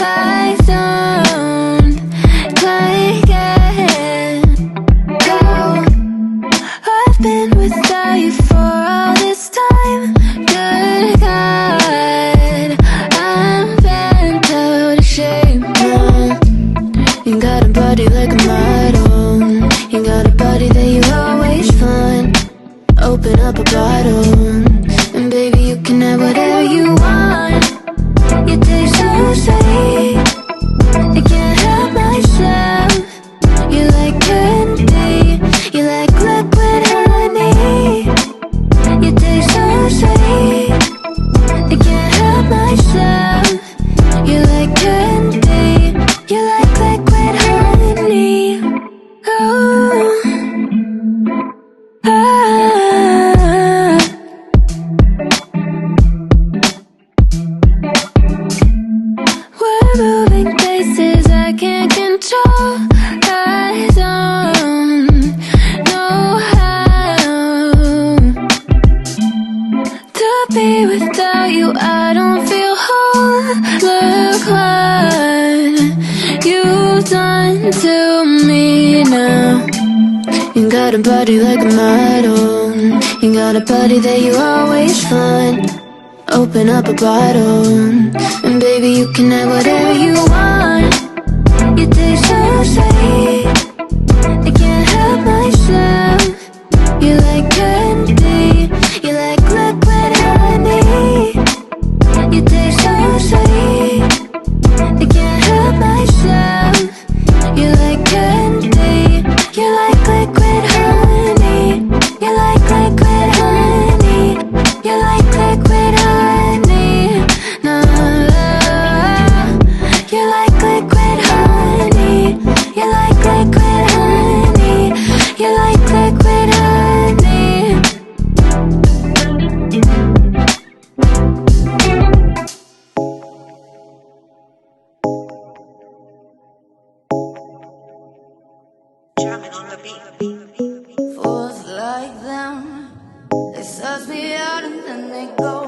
I don't like it. Oh, I've been without you for all this time. Good God, I'm bent out of shape now. You got a body like a model. You got a body that you always find. Open up a bottle, and baby you can have whatever you want. You taste so sweet, I can't help myself. You like candy, you like liquid honey. You taste so sweet, I can't help myself. You like candy, you like liquid honey. Oh, we're moving places I can't control. I don't know how to be without you. I don't feel whole. Look what you've done to me now. You got a body like a model. You got a body that you always find. Open up a bottle, and baby you can have whatever you want. You taste so sweet, I can't help myself. You like candy, you like liquid honey. You taste so sweet, I can't help myself. You like candy, you like liquid honey. You like liquid honey. You like liquid honey. No, you like liquid honey. You like liquid honey. You like liquid honey. Jamming on the beat. Fools like them, they suss me out and then they go.